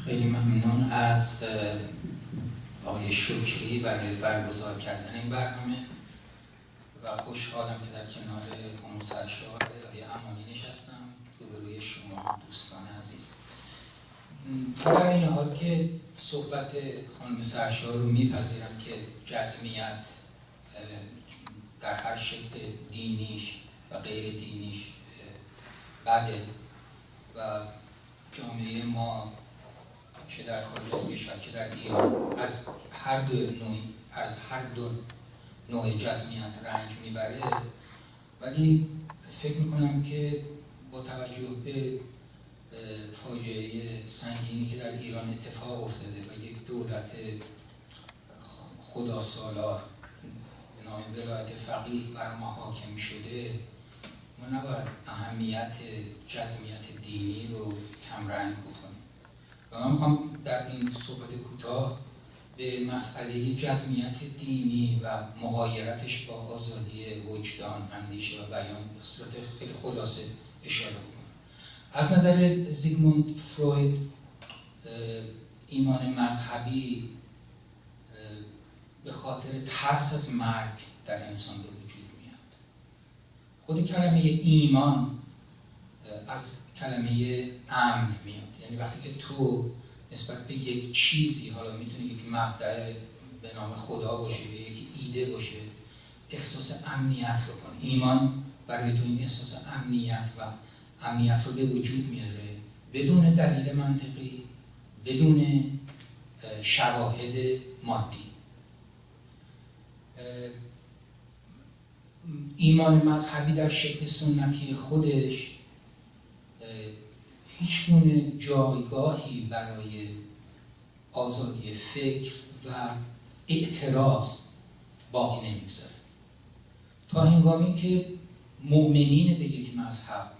خیلی ممنون از آقای شکری برای برگزار کردن این برنامه و خوشحالم که در کنار همون سرشار الهی امانی نشستم روبروی شما دوستان عزیز. در این حال که صحبت خانم سرشار رو میپذیرم که جزمیت در هر شکل دینیش و غیر دینیش بده و جامعه ما چه در خارج از کشور چه در ایران از هر دو نوع جزمیت رنج میبره، ولی فکر میکنم که با توجه به فاجعه سنگینی که در ایران اتفاق افتاده و یک دولت خداسالار به نام ولایت فقیه بر ما حاکم شده، ما نباید اهمیت جزمیت دینی رو کمرنگ بکنیم. و من میخوام در این صحبت کوتاه به مسئله جزمیت دینی و مغایرتش با آزادی وجدان، اندیشه و بیان به صورت خیلی خلاصه اشاره بکنم. از نظر زیگموند فروید ایمان مذهبی به خاطر ترس از مرگ در انسان به وجود میاد. خود کلمه ایمان از کلمه امن میاد، یعنی وقتی که تو نسبت به یک چیزی، حالا میتونه یک مبدأ به نام خدا باشه یا یک ایده باشه، احساس امنیت بکن. ایمان برای تو این احساس امنیت رو به وجود میاره بدون دلیل منطقی، بدون شواهد مادی. ایمان مذهبی در شکل سنتی خودش هیچ گونه جایگاهی برای آزادی فکر و اعتراض باقی نمیگذاره تا هنگامی که مؤمنین به یک مذهب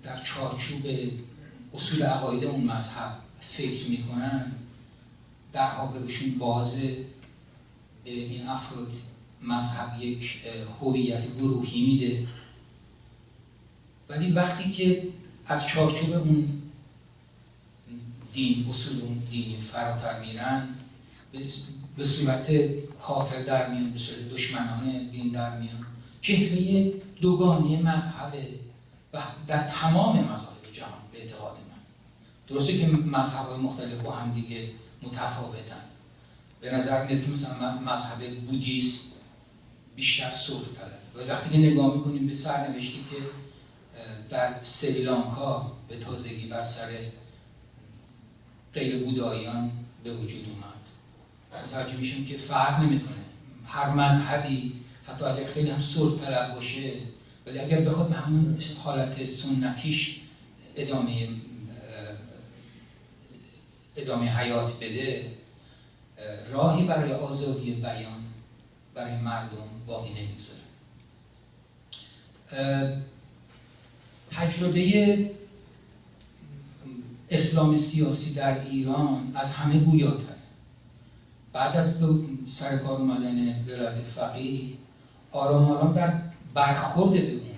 در چارچوب اصول عقاید اون مذهب فکر میکنن، درها برشون بازه. به این افراد مذهب یک هویت گروهی میده، ولی وقتی که از چارچوب اون دین، اصول اون دینی فراتر میرن، به صورت کافر در میان، به صورت دشمنان دین در میان. چهره دوگانه مذهبه و در تمام مذاهب جهان به اعتقاد من. درسته که مذهب‌های مختلف با هم دیگه متفاوتن. به نظر میاد که مثلا مذهب بودیسم بیشتر صلح طلبه، و وقتی که نگاه میکنیم به سرنوشتی که در سریلانکا به تازگی بر سر غیر بوداییان به وجود اومد، متوجه میشیم که فرق نمیکنه. هر مذهبی حتی اگر خیلی هم صلح طلب باشه، ولی اگر بخواد به همون حالت سنتیش ادامه حیات بده، راهی برای آزادی بیان برای مردم باقی نمیگذاره. تجربه اسلام سیاسی در ایران از همه گویاتره. بعد از سر کار اومدن ولایت فقیه، آرام آرام در برخورد به اون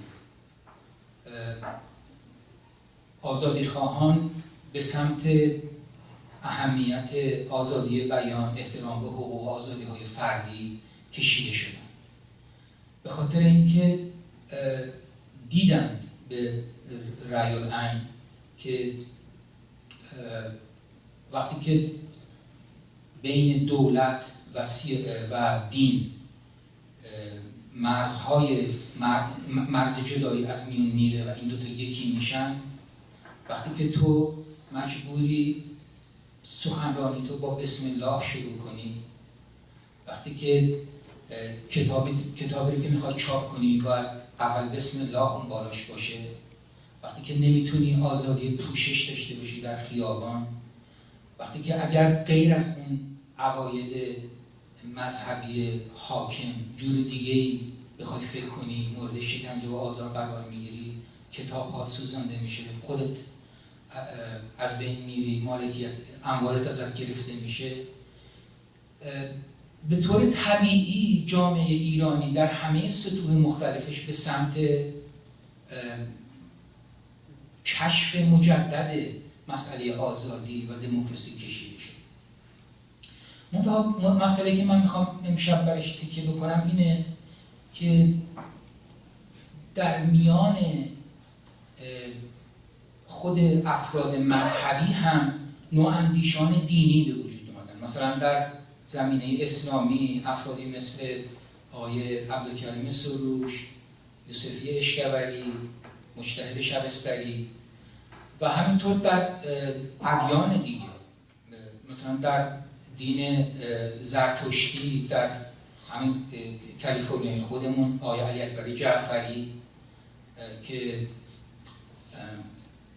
آزادی خواهان به سمت اهمیت آزادی بیان، احترام به حقوق و آزادی های فردی کشیده شدند. به خاطر اینکه دیدند به رأی العین که وقتی که بین دولت و دین مرز جدایی از میون میره و این دوتا یکی میشن، وقتی که تو مجبوری سخنرانی تو با بسم الله شروع کنی، وقتی که کتابی رو که میخواد چاپ کنی باید اول بسم الله اون بالاش باشه، وقتی که نمیتونی آزادی پوشش داشته باشی در خیابان، وقتی که اگر غیر از اون عقاید مذهبی حاکم جور دیگه‌ای بخوای فکر کنی، مورد شکنجه و آزار قرار میگیری، کتاب‌هات سوزانده میشه، خودت از بین میری، مالکیت اموالت ازت گرفته میشه، به طور طبیعی جامعه ایرانی در همه سطوح مختلفش به سمت کشف مجدد مسئله آزادی و دموکراسی کشیده شد. مسئله که من میخوام امشب برش تکیه بکنم اینه که در میان خود افراد مذهبی هم نواندیشان دینی به وجود اومدن. مثلا در زمینه اسلامی افرادی مثل آقای عبدالکریم سروش، یوسفی اشکوری، مجتهد شبستری و همینطور در ادیان دیگه، مثلا در دین زرتشتی در همین کالیفرنیای خودمون آقای علی اکبر جعفری که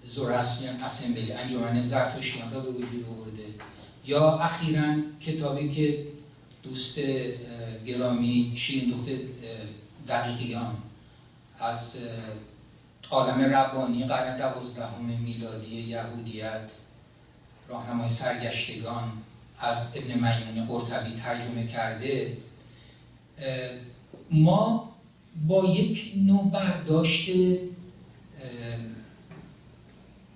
زوراسٹریان اسمبلی انجمن زرتشتیان را به وجود آورده، یا اخیراً کتابی که دوست گرامی شیرین دخت دقیقیان از عالم ربانی قرن 12 میلادی یهودیت، راهنمای سرگشتگان از ابن میمون قرطبی ترجمه کرده، ما با یک نوع برداشت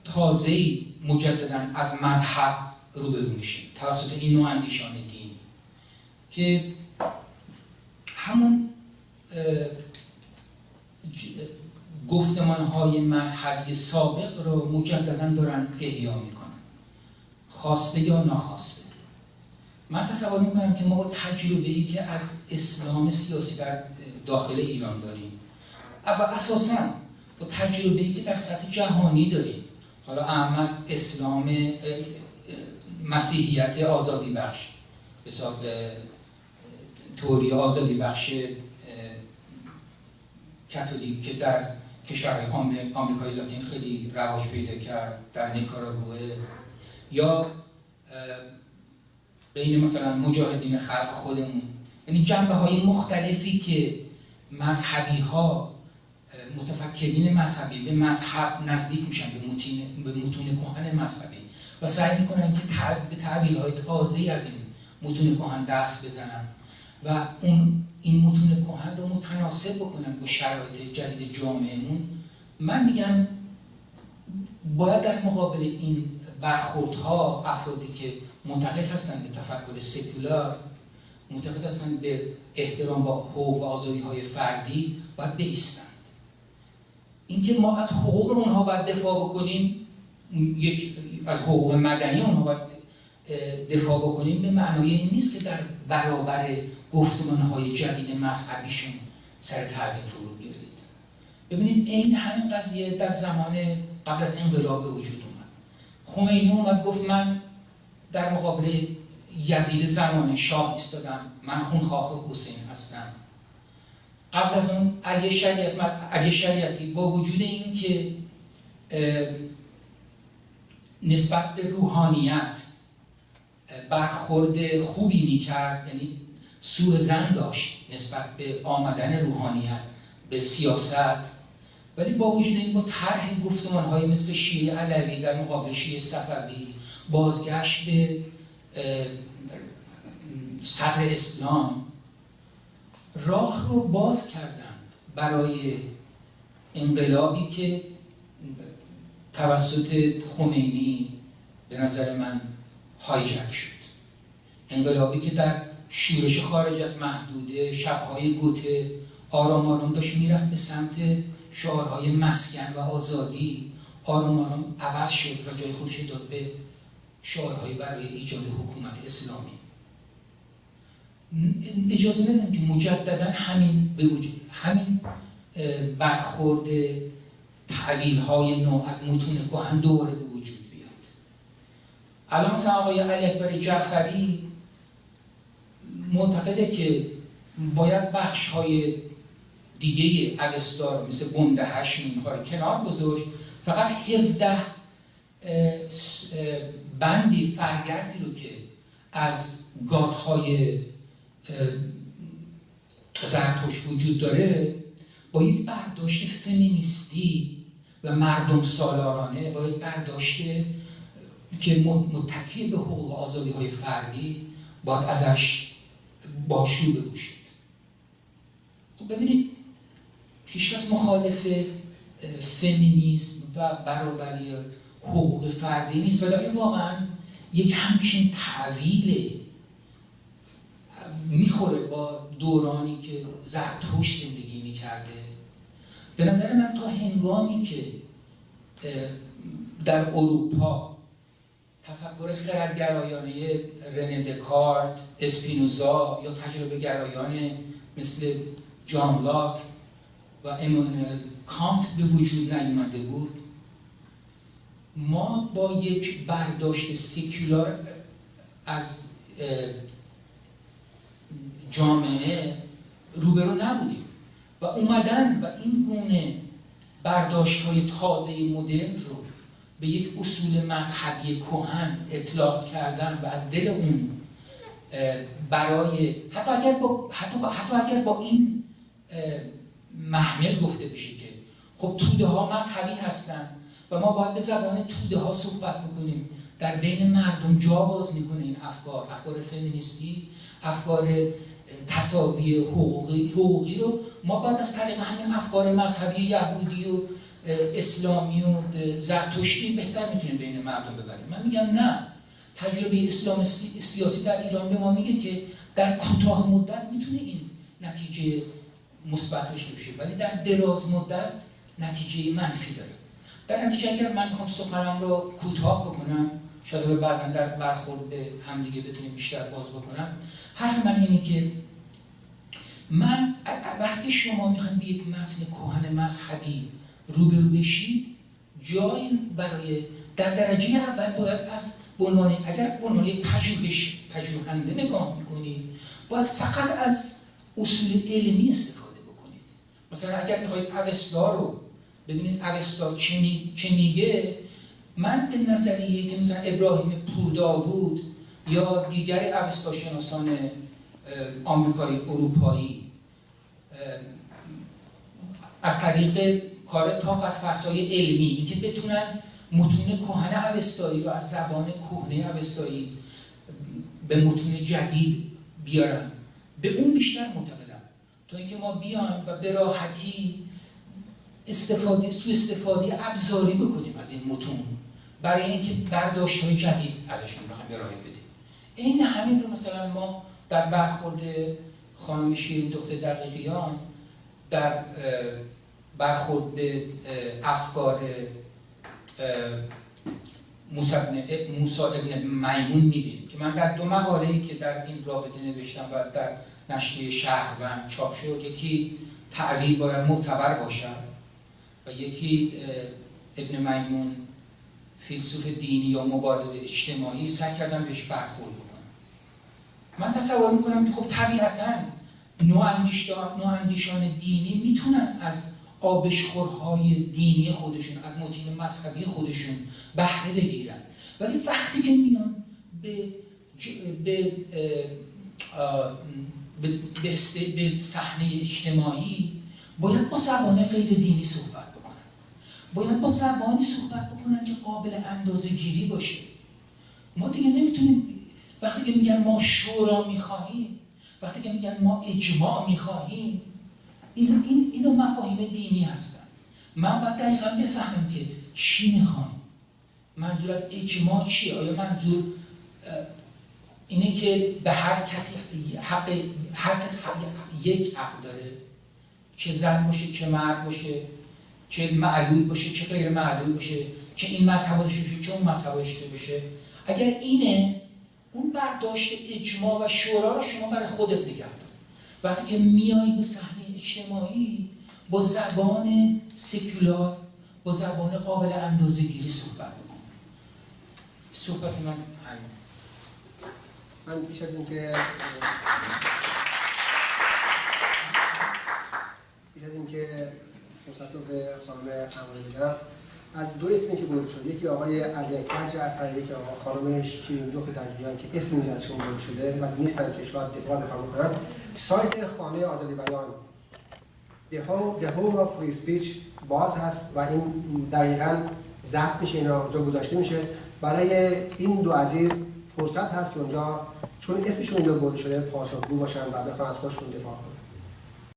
تازه‌ای مجدداً از مذهب روبرو میشیم توسط این نوع اندیشان دینی که همون گفتمان‌های مذهبی سابق رو مجدداً دارن احیا میکنن، خواسته یا ناخواسته. من تصور میکنم که ما با تجربه‌ای که از اسلام سیاسی در داخل ایران داریم و اساساً با تجربه‌ای که در سطح جهانی داریم، حالا اهم از اسلام مسیحیت آزادی بخش حساب توری آزادی بخش کاتولیک که در کشورهای آمریکای لاتین خیلی رواج پیدا کرد، در نیکاراگوئه، یا بین مثلا مجاهدین خلق خودمون، یعنی جنبه‌های مختلفی که مذهبی ها، متفکرین مذهبی به مذهب نزدیک میشن، به متون کهن مذهبی و سعی میکنن که به تعبیرهای تازه‌ای از این متون کهن دست بزنن و این متون کهن رو متناسب بکنن با شرایط جدید جامعهمون. من میگم باید در مقابل این برخوردها افرادی که معتقد هستن به تفکر سکولار، معتقد هستن به احترام با حقوق و آزادی‌های فردی، باید بایستند. اینکه ما از حقوق اونها باید دفاع بکنیم، از حقوق مدنی اونها باید دفاع بکنیم، به معنای این نیست که در برابر گفتمان‌های جدید مذهبیشون سر تعظیم فرود بیارید. ببینید این همین قضیه در زمان قبل از انقلاب به وجود اومد. خمینی اومد گفت من در مقابل یزید زمان شاه ایستادم، من خونخواه حسین هستم. قبل از اون علی شریعتی با وجود این که نسبت به روحانیت برخورد خوبی میکرد، یعنی سوء ظن داشت نسبت به آمدن روحانیت به سیاست، ولی با وجود این با طرح گفتمان‌های مثل شیعه علوی در مقابل شیعه صفوی، بازگشت به صدر اسلام، راه رو باز کردند برای انقلابی که توسط خمینی به نظر من هایجک شد. انقلابی که در شورش خارج از محدوده، شب‌های گوته، آرام آرام داشت میرفت به سمت شعارهای مسکن و آزادی، آرام آرام عوض شد و جای خودش داد به شعارهای برای ایجاد حکومت اسلامی. اجازه ندیم که مجددا همین برخورد تعویل‌های نو از متون کهن دوباره به وجود بیاد. الان مثلا آقای علی اکبر جعفری معتقده که باید بخش‌های دیگه اوستا رو مثل بنده هشمین‌ها رو کنار گذاشت، فقط 17 بندی فرگردی رو که از گات‌های زرتشت وجود داره با یک برداشت فمینیستی و مردم سالارانه، با یک برداشت که متکی به حقوق و آزادی‌های فردی باید ازش باشو بگوشید. خب ببینید هیچکس مخالف فمینیسم و برابری حقوق فردی نیست، ولی واقعا یک همچین تعویل میخوره با دورانی که زرتشت زندگی میکرده. به نظر من تا هنگامی که در اروپا تفکر خردگرایانه رنه دکارت، اسپینوزا یا تجربه گرایان مثل جان لاک و امانوئل کانت به وجود نیامده بود، ما با یک برداشت سکولار از جامعه روبرو نبودیم و اومدن و این گونه برداشت‌های تازه مدرن رو به یک اصول مذهبی کهن اطلاق کردن و از دل اون برای حتی اگر با این محمل گفته بشه که خب توده ها مذهبی هستن و ما باید به زبان توده ها صحبت بکنیم، در بین مردم جا باز میکنه این افکار فمینیستی، افکار تساوی حقوقی رو ما باید از طریق همین افکار مذهبی یهودی و اسلامی و زرتشتی بهتر میتونیم بین مردم ببریم. من میگم نه، تجربه اسلام سیاسی در ایران به ما میگه که در کوتاه مدت میتونه این نتیجه مثبت داشته باشه، ولی در دراز مدت نتیجه منفی داره. در نتیجه اگر من میخوام سخنم رو کوتاه بکنم، شاید بعداً در برخورد به همدیگه بتونیم بیشتر باز بکنم، حرف من اینه که من وقتی شما میخواین به یک متن کهن مذهبی روبرو بشید، جایی برای در درجه اول باید از اگر به عنوان یک پژوهنده نگاه میکنید، باید فقط از اصول علمی استفاده بکنید. مثلا اگر میخواید اوستا رو ببینید اوستا چه میگه، من به نظریه که مثلا ابراهیم پورداوود یا دیگر اوستا شناسان آمریکایی اروپایی از طریق کار طاقت فرسای علمی، اینکه بتونن متون کهنه اوستایی رو از زبان کهنه اوستایی به متون جدید بیارن، به اون بیشتر معتقدم تا اینکه ما بیایم و به راحتی سوء استفاده ابزاری بکنیم از این متون برای اینکه برداشت‌های جدید ازشون بخوایم ارائه بدیم. این همین رو مثلا ما در برخورد خانم شیرین دختر دقیقیان در برخورد به افکار موسی ابن میمون میبینیم که من در 2 مقاله‌ای که در این رابطه نوشتم و در نشریه شهروند چاپ شد، یکی تعویل باید معتبر باشد و یکی ابن میمون فیلسوف دینی یا مبارز اجتماعی، سعی کردم بهش برخورد بکنم. من تصور میکنم که خب طبیعتاً نواندیشان دینی میتونن از آبشخورهای دینی خودشون، از متون مذهبی خودشون بهره بگیرن، ولی وقتی که میان به صحنه اجتماعی، باید با زبان غیر دینی صحبت بکنن، باید با زبانی صحبت بکنن که قابل اندازه‌گیری باشه. ما دیگه نمیتونیم وقتی که میگن ما شورا میخواهیم، وقتی که میگن ما اجماع میخواهیم، اینو مفاهیم دینی هستن. من باید دقیقا بفهمم که چی میخوام، منظور از اجماع چیه؟ آیا منظور اینه که به هر کس یک حق داره، چه زن باشه، چه مرد باشه، چه معلول باشه، چه غیر معلول باشه، چه این مذهب داشته باشه، چه اون مذهب داشته باشه؟ اگر اینه، اون برداشت اجماع و شورا رو شما برای خودت نگه دار. وقتی که میای به صحنه اجتماعی، با زبان سکولار، با زبان قابل اندازه‌گیری صحبت بکن. صحبت من همین. من پیش از اینکه فرصت رو به خانم قمری بدم، از 2 اسمی که برده شده، یکی آقای علی اکبر جعفری، یکی آقای خانم شیرین دختر دقیقیان که اسم اینجا ازشون برده شده و نیستن که شاید دفاع بخوام کنن. سایت خانه آزادی بیان The Home of Free Speech باز هست و این دقیقاً ضبط میشه، اینا اونجا گذاشته میشه. برای این 2 عزیز فرصت هست که اونجا چون اسمشون اونجا برده شده پاسخگو باشن و بخوان از خودشون دفاع کنن.